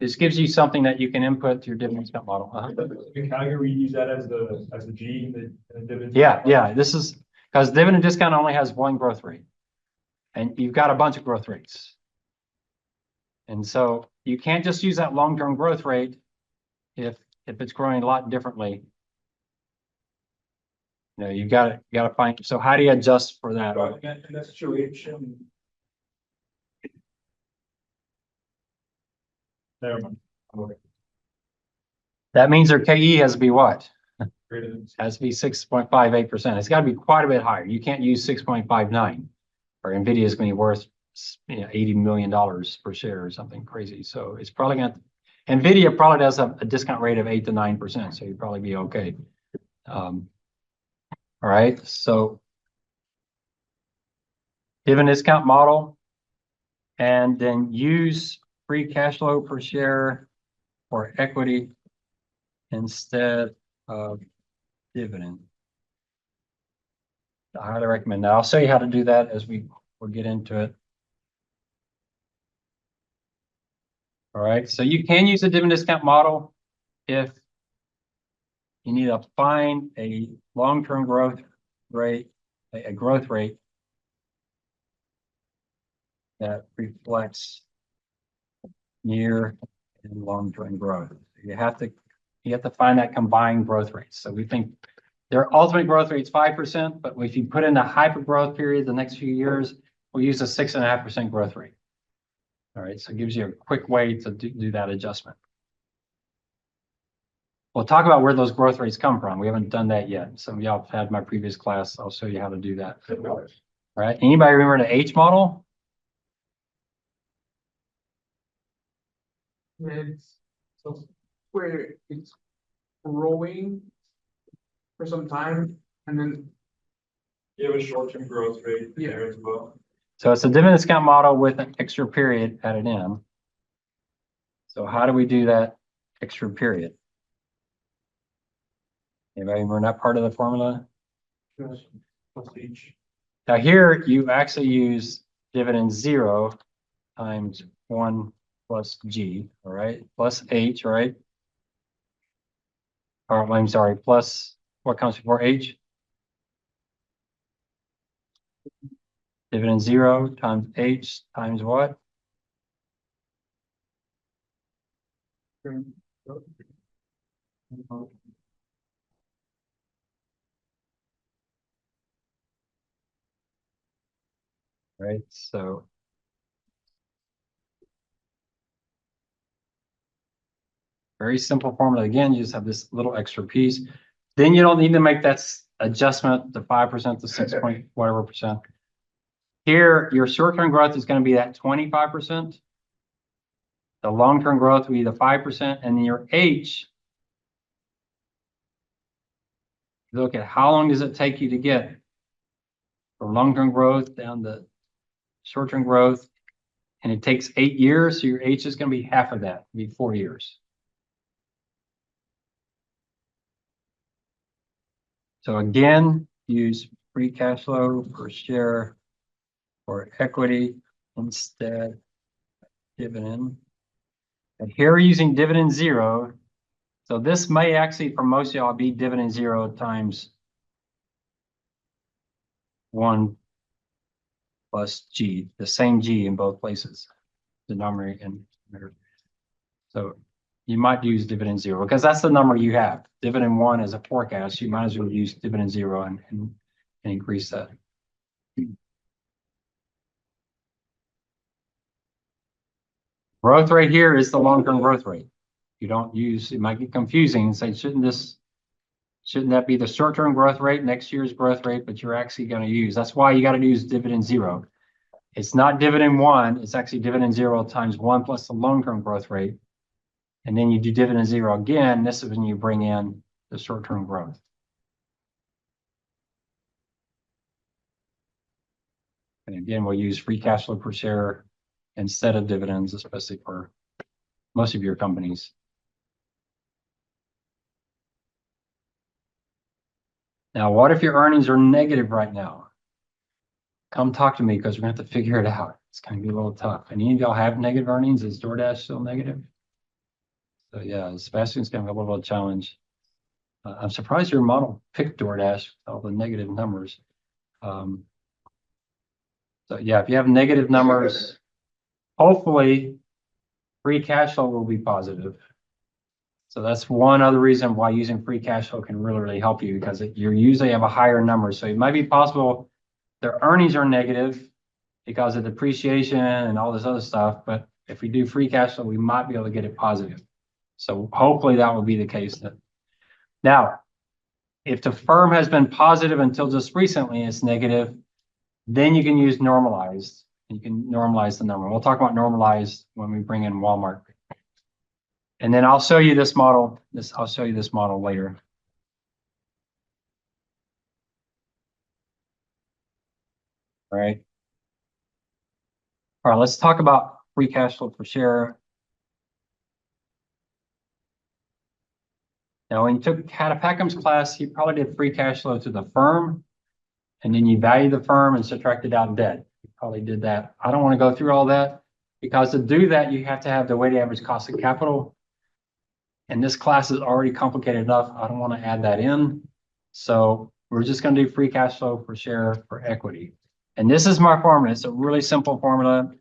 This gives you something that you can input to your dividend discount model. In Calgary, we use that as the G, the dividend. Yeah. This is because dividend discount only has one growth rate. And you've got a bunch of growth rates. And so you can't just use that long-term growth rate if it's growing a lot differently. You got to find. So how do you adjust for that? And that's situation. Never mind. Okay. That means their KE has to be what? Greater than. Has to be 6.58%. It's got to be quite a bit higher. You can't use 6.59, or NVIDIA is going to be worth $80 million per share or something crazy. So it's probably going to. NVIDIA probably does have a discount rate of 8 to 9%, so you'd probably be okay. All right, so dividend discount model, and then use free cash flow per share or equity instead of dividend. I highly recommend that. I'll show you how to do that as we'll get into it. All right, so you can use a dividend discount model if you need to find a long-term growth rate, a growth rate that reflects near and long-term growth. You have to find that combined growth rate. So we think their ultimate growth rate is 5%, but if you put in the hyper growth period the next few years, we'll use a 6.5% growth rate. All right, so it gives you a quick way to do that adjustment. We'll talk about where those growth rates come from. We haven't done that yet. Some of y'all have had my previous class. I'll show you how to do that. All right, anybody remember the H model? It's so where it's growing for some time and then You have a short-term growth rate there as well. So it's a dividend discount model with an extra period added in. So how do we do that extra period? Anybody remember that part of the formula? Plus each. Now here you actually use dividend 0 times 1 plus G, all right, plus H, right? Or I'm sorry, plus what comes before H? Dividend 0 times H times what? right? So very simple formula. Again, you just have this little extra piece. Then you don't need to make that adjustment to 5% to 6 point whatever percent. Here, your short-term growth is going to be that 25%. The long-term growth will be the 5%, and then your H, look at how long does it take you to get from long-term growth down to short-term growth, and it takes 8 years, so your H is going to be half of that, be 4 years. So again, use free cash flow per share for equity instead of dividend. And here we're using dividend 0. So this may actually, for most of y'all, be dividend 0 times 1 plus G, the same G in both places, denominator and numerator. So you might use dividend 0 because that's the number you have. Dividend 1 is a forecast. You might as well use dividend 0 and increase that. Growth rate here is the long-term growth rate. You don't use, it might get confusing and say, shouldn't that be the short-term growth rate, next year's growth rate, but you're actually going to use, that's why you got to use dividend 0. It's not dividend 1, it's actually dividend 0 times 1 plus the long-term growth rate. And then you do dividend 0 again. This is when you bring in the short-term growth. And again, we'll use free cash flow per share instead of dividends, especially for most of your companies. Now, what if your earnings are negative right now? Come talk to me because we're going to have to figure it out. It's going to be a little tough. Any of y'all have negative earnings? Is DoorDash still negative? So yeah, Sebastian's going to have a little challenge. I'm surprised your model picked DoorDash with all the negative numbers. So yeah, if you have negative numbers, hopefully free cash flow will be positive. So that's one other reason why using free cash flow can really, really help you, because you usually have a higher number. So it might be possible their earnings are negative because of depreciation and all this other stuff. But if we do free cash flow, we might be able to get it positive. So hopefully that will be the case. Now, if the firm has been positive until just recently, it's negative, then you can use normalized. You can normalize the number. We'll talk about normalized when we bring in Walmart. And then I'll show you this model. I'll show you this model later. All right. All right, let's talk about free cash flow per share. Now, when you took Packham's class, he probably did free cash flow to the firm, and then you value the firm and subtracted out debt. You probably did that. I don't want to go through all that because to do that, you have to have the weighted average cost of capital. And this class is already complicated enough. I don't want to add that in. So we're just going to do free cash flow per share for equity. And this is my formula. It's a really simple formula,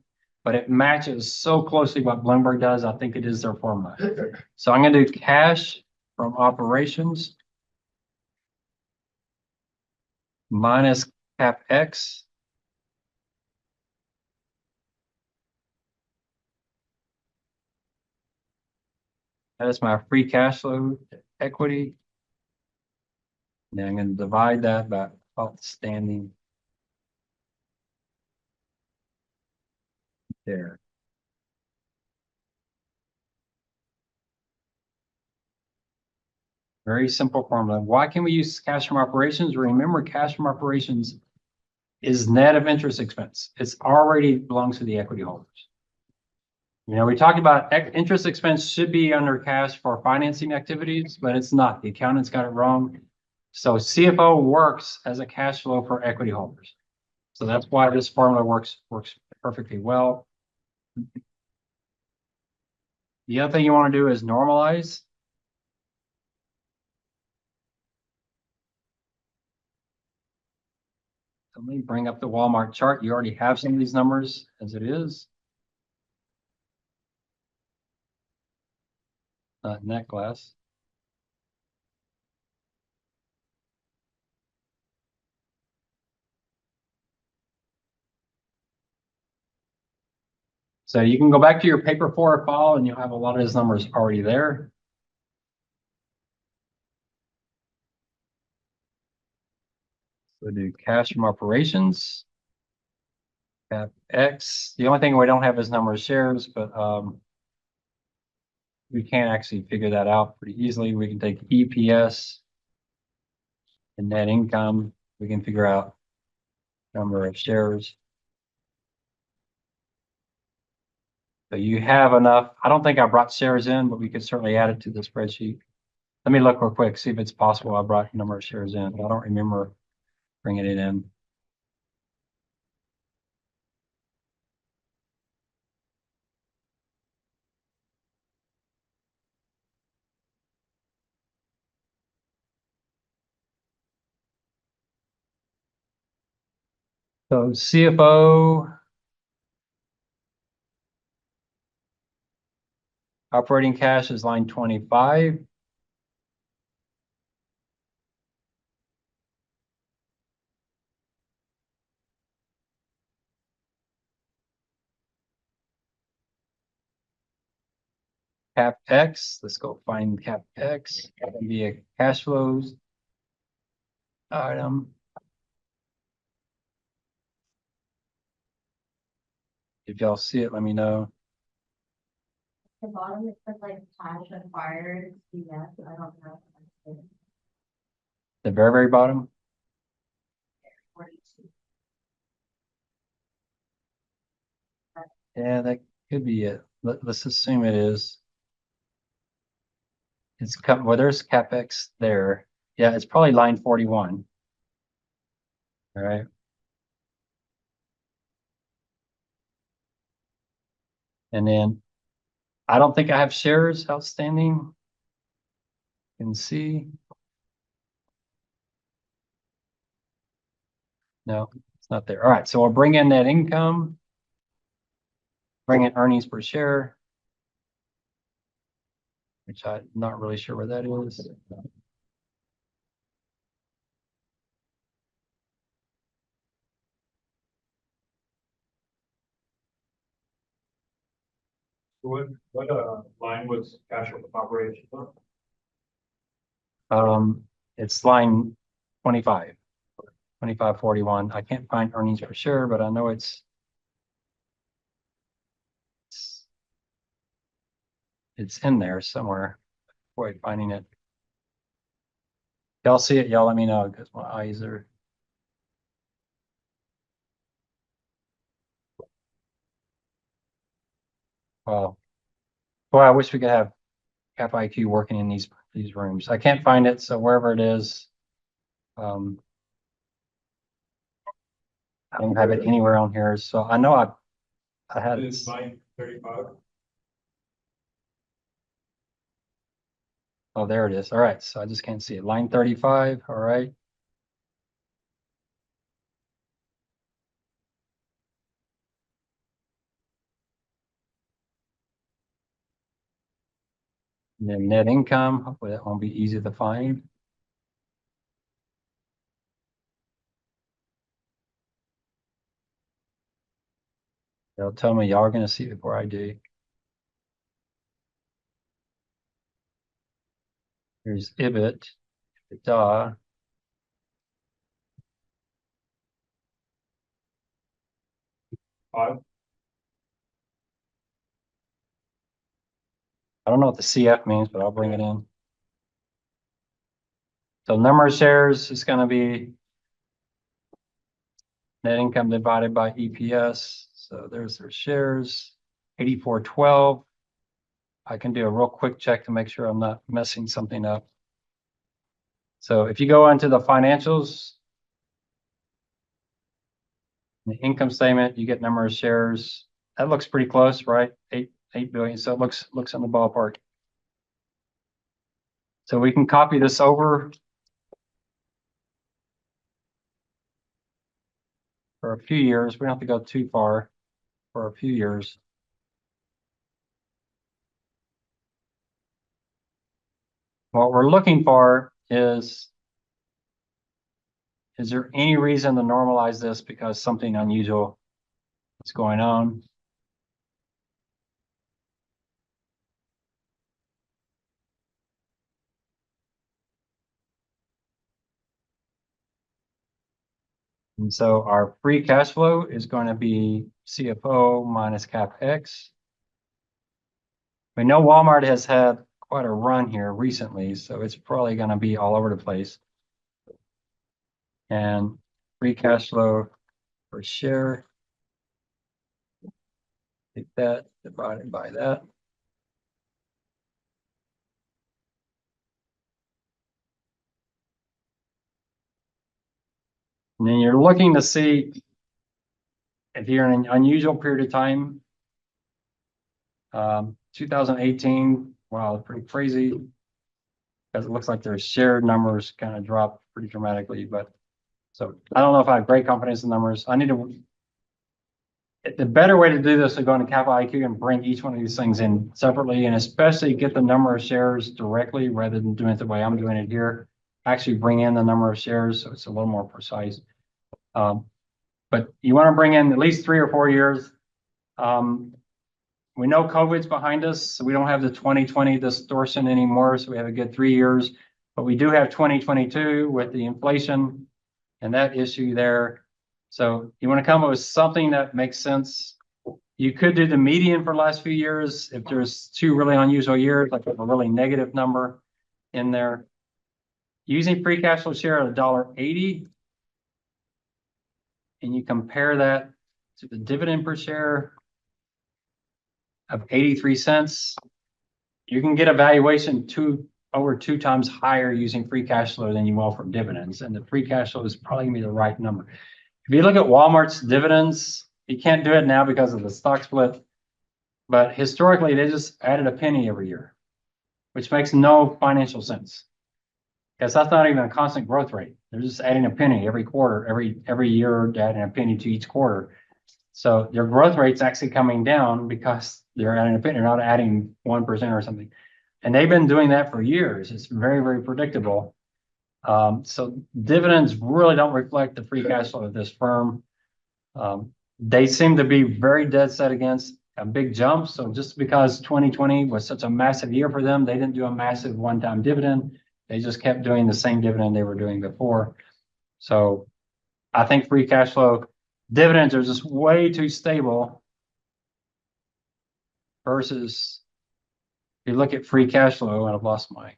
but it matches so closely what Bloomberg does. I think it is their formula. So I'm going to do cash from operations minus CapEx that is my free cash flow equity. And then I'm going to divide that by outstanding there. Very simple formula. Why can we use cash from operations? Remember, cash from operations is net of interest expense. It's already belongs to the equity holders. You know, we talked about interest expense should be under cash for financing activities, but it's not. The accountants got it wrong. So CFO works as a cash flow for equity holders. So that's why this formula works perfectly well. The other thing you want to do is normalize. Let me bring up the Walmart chart. You already have some of these numbers as it is. Not in that class. So you can go back to your paper 4 file and you'll have a lot of his numbers already there. So do cash from operations. CapEx. The only thing we don't have is number of shares, but we can actually figure that out pretty easily. We can take EPS and net income. We can figure out number of shares. So you have enough. I don't think I brought shares in, but we could certainly add it to the spreadsheet. Let me look real quick, see if it's possible I brought number of shares in. I don't remember bringing it in. So CFO, operating cash is line 25. CapEx, let's go find CapEx. That can be a cash flows item. If y'all see it, let me know. The bottom, it says like cash acquired, yes, I don't know. The very, very bottom. 42. Yeah, that could be it. Let's assume it is. It's well, there's CapEx there. Yeah, it's probably line 41. All right. And then I don't think I have shares outstanding. You can see. No, it's not there. All right, so we'll bring in net income. Bring in earnings per share, which I'm not really sure where that is. What line was cash from operations on? It's line 25, 2541. I can't find earnings per share, but I know it's in there somewhere. Boy, finding it. Y'all see it? Y'all let me know because my eyes are. Well, boy, I wish we could have Cap IQ working in these rooms. I can't find it, so wherever it is, I don't have it anywhere on here. So I know I had it. It's line 35. Oh, there it is. All right, so I just can't see it. Line 35. All right. And then net income, hopefully that won't be easy to find. They'll tell me y'all are going to see it before I do. Here's EBIT, EBITDA. Five. I don't know what the CF means, but I'll bring it in. So number of shares is going to be net income divided by EPS. So there's their shares, 8412. I can do a real quick check to make sure I'm not messing something up. So if you go into the financials, the income statement, you get number of shares. That looks pretty close, right? 8 billion. So it looks in the ballpark. So we can copy this over for a few years. We don't have to go too far for a few years. What we're looking for is there any reason to normalize this because something unusual is going on? And so our free cash flow is going to be CFO minus CapEx. We know Walmart has had quite a run here recently, so it's probably going to be all over the place. And free cash flow per share. Take that divided by that. And then you're looking to see if you're in an unusual period of time. 2018, wow, pretty crazy. Because it looks like their shared numbers kind of dropped pretty dramatically, but so I don't know if I have great confidence in numbers. I need to. The better way to do this is go into Capital IQ and bring each one of these things in separately, and especially get the number of shares directly rather than doing it the way I'm doing it here. Actually bring in the number of shares so it's a little more precise. But you want to bring in at least 3 or 4 years. We know COVID's behind us, so we don't have the 2020 distortion anymore. So we have a good 3 years, but we do have 2022 with the inflation and that issue there. So you want to come up with something that makes sense. You could do the median for the last few years if there's 2 really unusual years, like a really negative number in there. Using free cash flow share at $1.80, and you compare that to the dividend per share of 83 cents, you can get a valuation over 2 times higher using free cash flow than you will for dividends. And the free cash flow is probably gonna be the right number. If you look at Walmart's dividends, you can't do it now because of the stock split, but historically they just added a penny every year, which makes no financial sense. Because that's not even a constant growth rate. They're just adding a penny every quarter, every year, adding a penny to each quarter. So their growth rate's actually coming down because they're adding a penny, they're not adding 1% or something. And they've been doing that for years. It's very, very predictable. So dividends really don't reflect the free cash flow of this firm. They seem to be very dead set against a big jump. So just because 2020 was such a massive year for them, they didn't do a massive one-time dividend. They just kept doing the same dividend they were doing before. So I think free cash flow dividends are just way too stable versus if you look at free cash flow, and I've lost my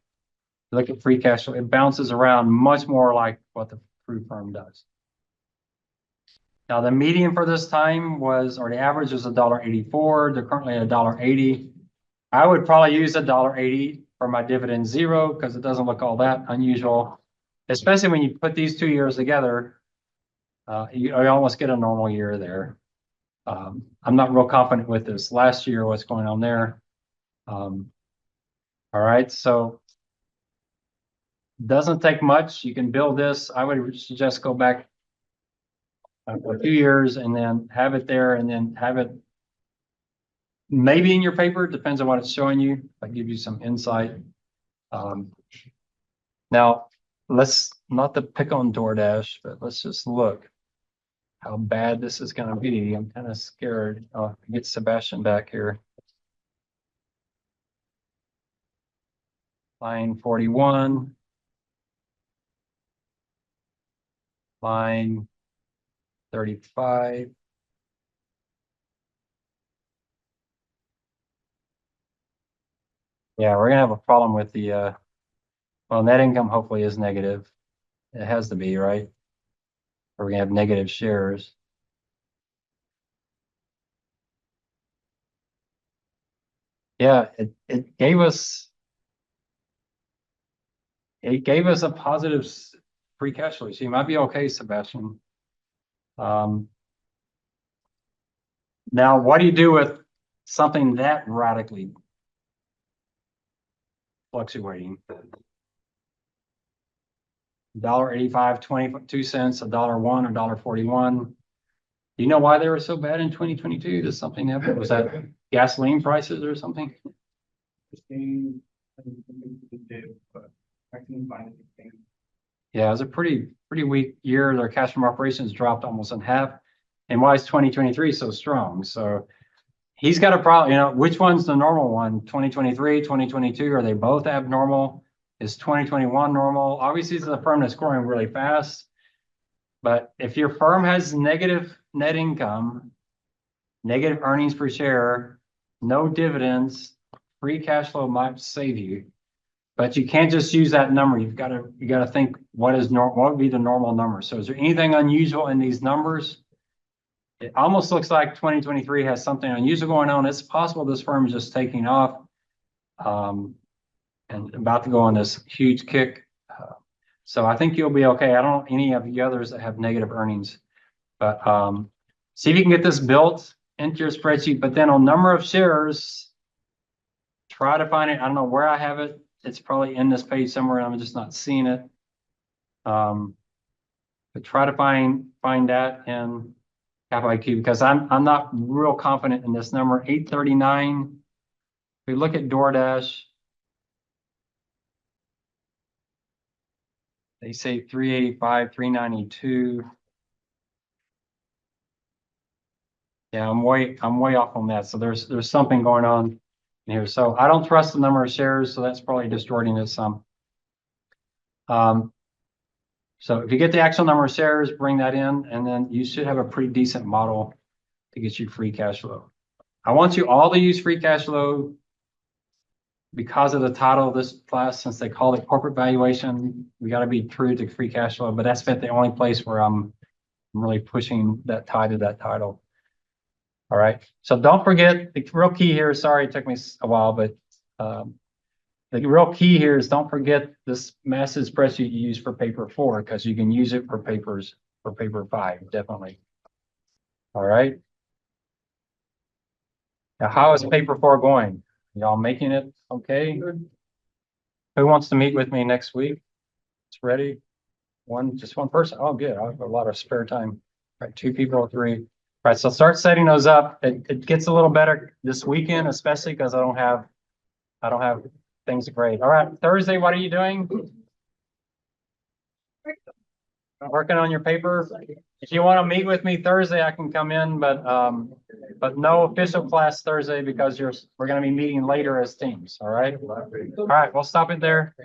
look at free cash flow, it bounces around much more like what the fruit firm does. Now the median for this time was, or the average was $1.84. They're currently at $1.80. I would probably use $1.80 for my dividend 0 because it doesn't look all that unusual, especially when you put these 2 years together. You almost get a normal year there. I'm not real confident with this last year, what's going on there. All right, so doesn't take much. You can build this. I would suggest go back for a few years and then have it there and then have it maybe in your paper. Depends on what it's showing you. That gives you some insight. Now, let's not to pick on DoorDash, but let's just look how bad this is going to be. I'm kind of scared. Get Sebastian back here. Line 41. Line 35. Yeah, we're gonna have a problem with the well, net income hopefully is negative. It has to be, right? Or we're gonna have negative shares. Yeah, it gave us a positive free cash flow. So you might be okay, Sebastian. Now, what do you do with something that radically fluctuating? $1.85, 22 cents, $1.01, or $1.41. Do you know why they were so bad in 2022? Does something happen? Was that gasoline prices or something? But I couldn't find anything. Yeah, it was a pretty weak year. Their cash from operations dropped almost in half. And why is 2023 so strong? So he's got a problem, you know, which one's the normal one? 2023, 2022, are they both abnormal? Is 2021 normal? Obviously, it's a firm that's growing really fast. But if your firm has negative net income, negative earnings per share, no dividends, free cash flow might save you. But you can't just use that number. You gotta think what would be the normal number. So is there anything unusual in these numbers? It almost looks like 2023 has something unusual going on. It's possible this firm is just taking off. And about to go on this huge kick. So I think you'll be okay. I don't know any of the others that have negative earnings. But see if you can get this built into your spreadsheet, but then on number of shares, try to find it. I don't know where I have it. It's probably in this page somewhere. I'm just not seeing it. But try to find that in Capital IQ because I'm not real confident in this number 839. If we look at DoorDash, they say 385, 392. Yeah, I'm way off on that. So there's something going on here. So I don't trust the number of shares, so that's probably distorting it some. So if you get the actual number of shares, bring that in, and then you should have a pretty decent model to get you free cash flow. I want you all to use free cash flow because of the title of this class, since they call it corporate valuation. We got to be true to free cash flow, but that's been the only place where I'm really pushing that tie to that title. All right. So don't forget the real key here. Sorry, it took me a while, but the real key here is don't forget this massive spreadsheet you use for paper 4, because you can use it for paper 5, definitely. All right. Now, how is paper 4 going? Y'all making it okay? Who wants to meet with me next week? It's ready. Just one person. Oh, good. I have a lot of spare time. All right, 2 people, 3. All right, so start setting those up. It gets a little better this weekend, especially because I don't have things to grade. All right, Thursday, what are you doing? Working on your paper. If you want to meet with me Thursday, I can come in, but no official class Thursday because we're going to be meeting later as teams. All right. All right, we'll stop it there.